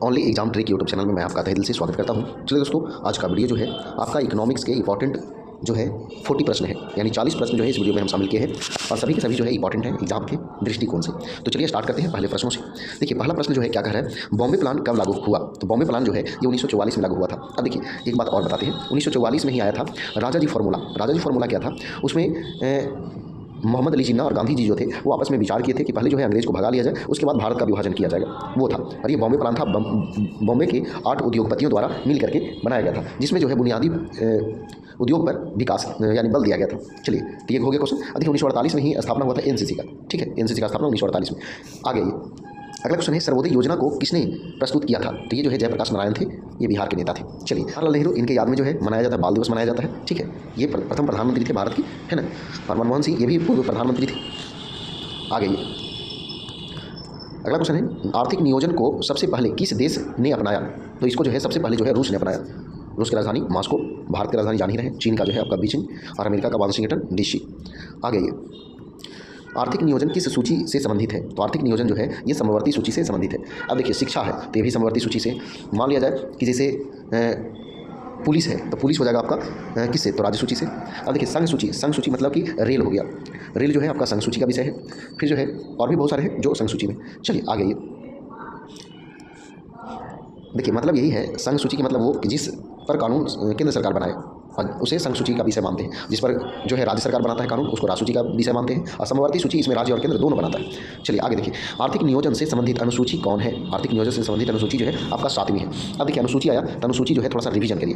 Only exam trick YouTube channel में मैं आपका तहे दिल से स्वागत करता हूं। चलिए दोस्तों, आज का वीडियो जो है आपका इकोनॉमिक्स के इंपॉर्टेंट जो है 40 प्रश्न है, यानी 40 प्रश्न जो है इस वीडियो में हम शामिल किए हैं और सभी के सभी जो है इंपॉर्टेंट है एग्जाम के दृष्टिकोण से। तो चलिए स्टार्ट करते हैं पहले प्रश्नों से। देखिए पहला प्रश्न जो है क्या कह रहा है, बॉम्बे प्लान कब लागू हुआ? तो बॉम्बे प्लान जो है ये 1944 में लागू हुआ था। अब देखिए एक बात और बताते हैं, 1944 में ही आया था राजा जी फार्मूला। राजा जी फार्मूला क्या था, उसमें मोहम्मद अली जिन्ना और गांधी जी जो थे वो आपस में विचार किए थे कि पहले जो है अंग्रेज को भगा लिया जाए, उसके बाद भारत का विभाजन किया जाएगा, वो था। और ये बॉम्बे प्लान था बॉम्बे के 8 उद्योगपतियों द्वारा मिल करके बनाया गया था, जिसमें जो है बुनियादी उद्योग पर विकास यानी बल दिया गया था। चलिए तो ये हो गया क्वेश्चन। अधिक 1948 में ही स्थापना हुआ था एनसीसी का। ठीक है, एनसीसी का स्थापना 1948 में। आगे ये अगला क्वेश्चन है, सर्वोदय योजना को किसने प्रस्तुत किया था? तो ये जो है जयप्रकाश नारायण थे, ये बिहार के नेता थे। चलिए जवाहरलाल नेहरू, इनके याद में जो है मनाया जाता है, बाल दिवस मनाया जाता है। ठीक है, ये प्रथम प्रधानमंत्री थे भारत की, है ना। और मनमोहन सिंह ये भी पूर्व प्रधानमंत्री थे। आगे ये अगला क्वेश्चन है, आर्थिक नियोजन को सबसे पहले किस देश ने अपनाया? तो इसको जो है सबसे पहले जो है रूस ने अपनाया। रूस की राजधानी मॉस्को, भारत की राजधानी जान ही रहे, चीन का जो है आपका बीजिंग और अमेरिका का वाशिंगटन डीसी। आगे ये आर्थिक नियोजन किस सूची से संबंधित है? तो आर्थिक नियोजन जो है ये समवर्ती सूची से संबंधित है। अब देखिए शिक्षा है तो ये भी समवर्ती सूची से। मान लिया जाए कि जैसे पुलिस है तो पुलिस हो जाएगा आपका किससे? तो राज्य सूची से। अब देखिए संघ सूची, संघ सूची मतलब कि रेल हो गया, रेल जो है आपका संघ सूची का विषय है। फिर जो है और भी बहुत सारे हैं जो संघ सूची में। चलिए आगे ये देखिए मतलब यही है, संघ सूची की मतलब वो कि जिस पर कानून केंद्र सरकार बनाए और उसे संघ सूची का विषय मानते हैं। जिस पर जो है राज्य सरकार बनाता है कानून, उसको राज्य सूची का विषय मानते हैं। और समवर्ती सूची इसमें राज्य और केंद्र दोनों बनाता है। चलिए आगे देखिए, आर्थिक नियोजन से संबंधित अनुसूची कौन है? आर्थिक नियोजन से संबंधित अनुसूची जो है आपका 7वीं है। अब देखिए अनुसूची आया तो अनुसूची जो है थोड़ा सा रिवीजन करिए।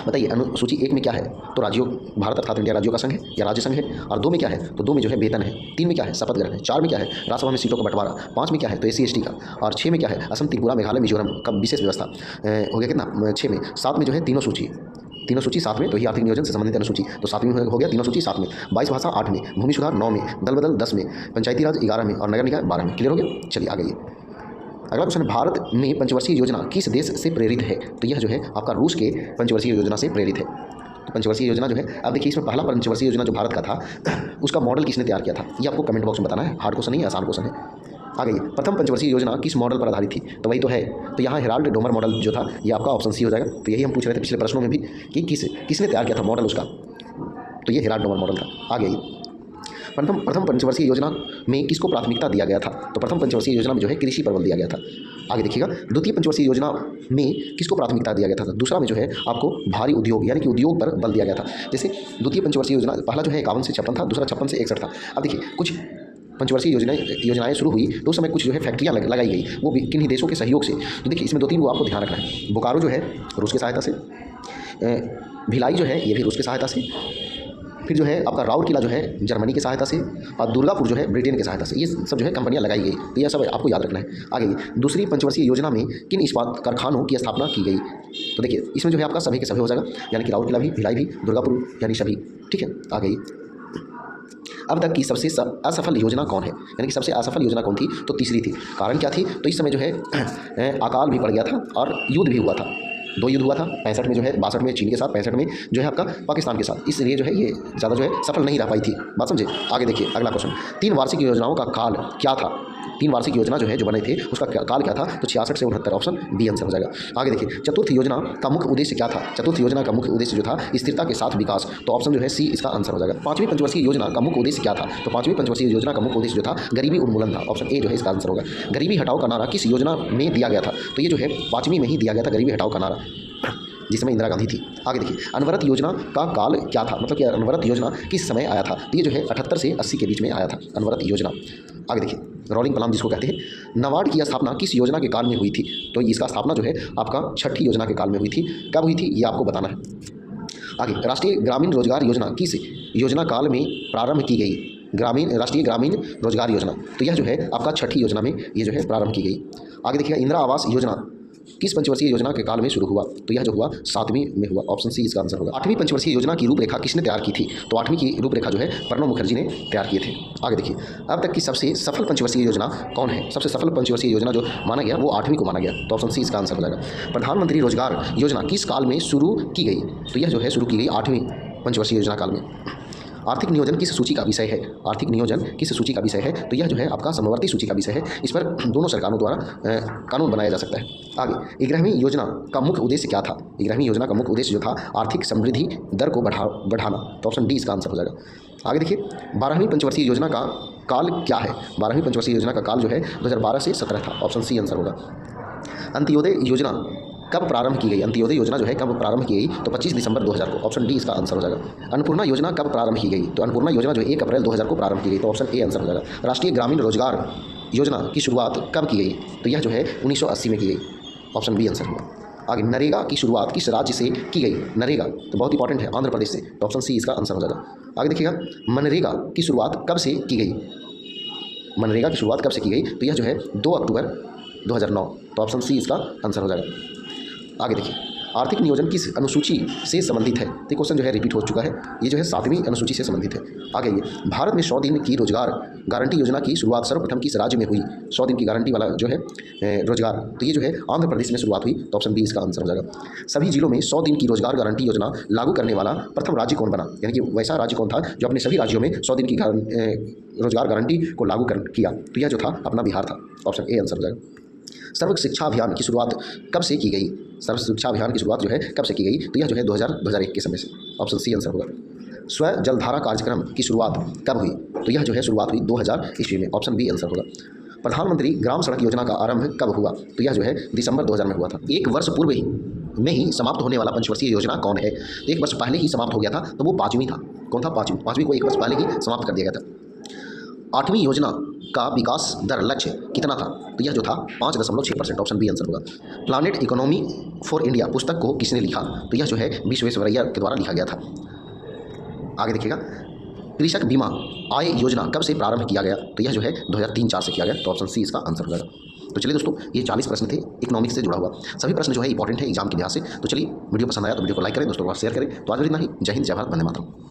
बताइए अनुसूची 1 में क्या है? तो राज्यों, भारत अर्थात इंडिया राज्यों का संघ है या राज्य संघ है। और 2 में क्या है? तो 2 में जो है वेतन है। 3 में क्या है? शपथ ग्रहण है। 4 में क्या है? राज्यसभा में सीटों का बंटवारा। 5 में क्या है? तो SC/ST का। और 6 में क्या है? असम, त्रिपुरा, मेघालय, मिजोरम का विशेष व्यवस्था। हो गया कितना? 6 में। 7 में जो है तीनों सूची, तीनों सूची 7 में, तो ये आर्थिक नियोजन से संबंधित अनुसूची तो 7वीं हो गया, तीनों सूची 7 में। 22 भाषा 8 में, भूमि सुधार 9 में, दल बदल 10 में, पंचायती राज 11 में और नगर निकाय 12 में। क्लियर हो गया। चलिए आगे ये अगला क्वेश्चन है, भारत में पंचवर्षीय योजना किस देश से प्रेरित है? तो यह जो है आपका रूस के पंचवर्षीय योजना से प्रेरित है। तो पंचवर्षीय योजना जो है, अब देखिए इसमें पहला पंचवर्षीय योजना जो भारत का था उसका मॉडल किसने तैयार किया था? ये आपको कमेंट बॉक्स में बताना है। हार्ड क्वेश्चन नहीं है, आसान क्वेश्चन है। आगे ये प्रथम पंचवर्षीय योजना किस मॉडल पर आधारित थी? तो वही तो है, तो यहाँ हेराल्ड डोमर मॉडल जो था ये आपका ऑप्शन सी हो जाएगा। तो यही हम पूछ रहे थे पिछले प्रश्नों में भी कि किसने तैयार किया था मॉडल उसका, तो ये हेराल्ड डोमर मॉडल था। आगे ये प्रथम पंचवर्षीय योजना में किसको प्राथमिकता दिया गया था? तो प्रथम पंचवर्षीय योजना में जो है कृषि पर बल दिया गया था। आगे देखिएगा, द्वितीय पंचवर्षीय योजना में किसको प्राथमिकता दिया गया था? दूसरा में जो है आपको भारी उद्योग यानी कि उद्योग पर बल दिया गया था। जैसे द्वितीय पंचवर्षीय योजना पहला जो है 51 से 56 था, दूसरा 56 से 61 था। अब देखिए कुछ पंचवर्षीय योजनाएं शुरू हुई तो उस समय कुछ जो है फैक्ट्रियाँ लगाई गई, वो भी किन्हीं देशों के सहयोग से। तो देखिए इसमें 2-3 वो आपको ध्यान रखना है। बोकारो जो है रूस की सहायता से, भिलाई जो है ये भी रूस की सहायता से, फिर जो है आपका राउरकेला जो है जर्मनी की सहायता से, और दुर्गापुर जो है ब्रिटेन की सहायता से। ये सब जो है कंपनियां लगाई गई, तो यह सब आपको याद रखना है। आगे दूसरी पंचवर्षीय योजना में किन इस्पात कारखानों की स्थापना की गई? तो देखिए इसमें जो है आपका सभी के सभी हो जाएगा, यानी कि राउरकेला भी, भिलाई भी, दुर्गापुर यानी सभी। ठीक है, आ गई अब तक की सबसे असफल योजना कौन है? यानी कि सबसे असफल योजना कौन थी? तो तीसरी थी। कारण क्या थी? तो इस समय जो है अकाल भी पड़ गया था और युद्ध भी हुआ था। 2 युद्ध हुआ था, 65 में जो है, 62 में चीन के साथ, 65 में जो है आपका पाकिस्तान के साथ। इसलिए जो है ये ज़्यादा जो है सफल नहीं रह पाई थी। बात समझे। आगे देखिए अगला क्वेश्चन, 3 वार्षिक योजनाओं का काल क्या था? 3 वार्षिक योजना जो है जो बने थे उसका काल क्या था? तो 66 से 69, ऑप्शन बी आंसर हो जाएगा। आगे देखिए चतुर्थ योजना का मुख्य उद्देश्य क्या था? चतुर्थ योजना का मुख्य उद्देश्य जो था स्थिरता के साथ विकास, तो ऑप्शन जो है सी इसका आंसर हो जाएगा। 5वीं पंचवर्षीय योजना का मुख्य उद्देश्य क्या था? तो 5वीं पंचवर्षीय योजना का मुख्य उद्देश्य जो था गरीबी उन्मूलन था, ऑप्शन ए जो है इसका आंसर होगा। गरीबी हटाओ का नारा किस योजना में दिया गया था? तो ये जो है 5वीं में ही दिया गया था गरीबी हटाओ का नारा, जिसमें इंदिरा गांधी थी। आगे देखिए अनवरत योजना का काल क्या था? मतलब कि अनवरत योजना किस समय आया था? तो ये जो है 78 से 80 के बीच में आया था अनवरत योजना। आगे देखिए रोलिंग प्लान जिसको कहते हैं, नाबार्ड की स्थापना किस योजना के काल में हुई थी? तो इसका स्थापना जो है आपका 6ठी योजना के काल में हुई थी। कब हुई थी ये आपको बताना है। आगे राष्ट्रीय ग्रामीण रोजगार योजना किस योजना काल में प्रारंभ की गई? राष्ट्रीय ग्रामीण रोजगार योजना, तो यह जो है आपका 6ठी योजना में ये जो है प्रारंभ की गई। आगे देखिएगा इंदिरा आवास योजना किस पंचवर्षीय योजना के काल में शुरू हुआ? तो यह जो हुआ 7वीं में हुआ, ऑप्शन सी इसका आंसर होगा। 8वीं पंचवर्षीय योजना की रूपरेखा किसने तैयार की थी? तो 8वीं की रूपरेखा जो है प्रणब मुखर्जी ने तैयार किए थे। आगे देखिए अब तक की सबसे सफल पंचवर्षीय योजना कौन है? सबसे सफल पंचवर्षीय योजना जो माना गया वो 8वीं को माना गया, तो ऑप्शन सी इसका आंसर हो जाएगा। प्रधानमंत्री रोजगार योजना किस काल में शुरू की गई? तो यह जो है शुरू की गई 8वीं पंचवर्षीय योजना काल में। आर्थिक नियोजन किस सूची का विषय है? आर्थिक नियोजन किस सूची का विषय है? तो यह जो है आपका समवर्ती सूची का विषय है। इस पर दोनों सरकारों द्वारा कानून बनाया जा सकता है। आगे 11वीं योजना का मुख्य उद्देश्य क्या था? 11वीं योजना का मुख्य उद्देश्य जो था आर्थिक समृद्धि दर को बढ़ाना। तो ऑप्शन डी इसका आंसर हो जाएगा। आगे देखिए 12वीं पंचवर्षीय योजना का काल क्या है? 12वीं पंचवर्षीय योजना का काल जो है 2012 से 17 था। ऑप्शन सी आंसर होगा। अंत्योदय योजना कब प्रारंभ की गई? अंत्योदय योजना जो है कब प्रारंभ की गई? तो 25 दिसंबर 2000 को। ऑप्शन डी इसका आंसर हो जाएगा। अन्नपूर्णा योजना कब प्रारंभ की गई? तो अन्नपूर्णा योजना जो 1 अप्रैल 2000 को प्रारंभ की गई। तो ऑप्शन ए आंसर हो जाएगा। राष्ट्रीय ग्रामीण रोजगार योजना की शुरुआत कब की गई? तो यह जो है 1980 में की गई। ऑप्शन बी आंसर होगा। आगे नरेगा की शुरुआत किस राज्य से की गई? नरेगा तो बहुत इंपॉर्टेंट है, आंध्र प्रदेश से। तो ऑप्शन सी इसका आंसर हो जाएगा। आगे देखिएगा मनरेगा की शुरुआत कब से की गई? मनरेगा की शुरुआत कब से की गई? तो यह जो है 2 अक्टूबर 2009। तो ऑप्शन सी इसका आंसर हो जाएगा। आगे देखिए आर्थिक नियोजन किस अनुसूची से संबंधित है? तो क्वेश्चन जो है रिपीट हो चुका है। ये जो है 7वीं अनुसूची से संबंधित है। आगे ये भारत में 100 दिन की रोजगार गारंटी योजना की शुरुआत सर्वप्रथम किस राज्य में हुई? 100 दिन की गारंटी वाला जो है रोजगार, तो ये जो है आंध्र प्रदेश में शुरुआत हुई। तो ऑप्शन बी इसका आंसर हो जाएगा। सभी जिलों में 100 दिन की रोजगार गारंटी योजना लागू करने वाला प्रथम राज्य कौन बना? यानी कि वैसा राज्य कौन था जो अपने सभी राज्यों में 100 दिन की रोजगार गारंटी को लागू किया? तो यह जो था अपना बिहार था। ऑप्शन ए आंसर हो जाएगा। सर्व शिक्षा अभियान की शुरुआत कब से की गई? सर्व शिक्षा अभियान की शुरुआत जो है कब से की गई? तो यह जो है 2001 के समय से। ऑप्शन सी आंसर होगा। स्व जलधारा कार्यक्रम की शुरुआत कब हुई? तो यह जो है शुरुआत हुई 2000 ईस्वी में। ऑप्शन बी आंसर होगा। प्रधानमंत्री ग्राम सड़क योजना का आरंभ कब हुआ? तो यह जो है दिसंबर 2000 में हुआ था। एक वर्ष पूर्व ही में ही समाप्त होने वाला पंचवर्षीय योजना कौन है? एक वर्ष पहले ही समाप्त हो गया था, तो वो 5वीं था। कौन था? 5वीं को एक वर्ष पहले ही समाप्त कर दिया गया था। 8वीं योजना का विकास दर लक्ष्य कितना था? तो यह जो था 5.6%। ऑप्शन बी आंसर होगा। प्लानेट इकोनॉमी फॉर इंडिया पुस्तक को किसने लिखा? तो यह जो है विश्वेश्वरैया के द्वारा लिखा गया था। आगे देखिएगा कृषक बीमा आय योजना कब से प्रारंभ किया गया? तो यह जो है 2003-4 से किया गया। तो ऑप्शन सी इसका आंसर हो जाएगा। तो चलिए दोस्तों ये 40 प्रश्न थे इकोनॉमिक्स से जुड़ा हुआ। सभी प्रश्न जो है इंपॉर्टेंट है एग्जाम के लिहाज से। तो चलिए वीडियो पसंद आया तो वीडियो को लाइक करें, दोस्तों को शेयर करें। तो आज इतना ही। जय हिंद, जय भारत, वंदे मातरम।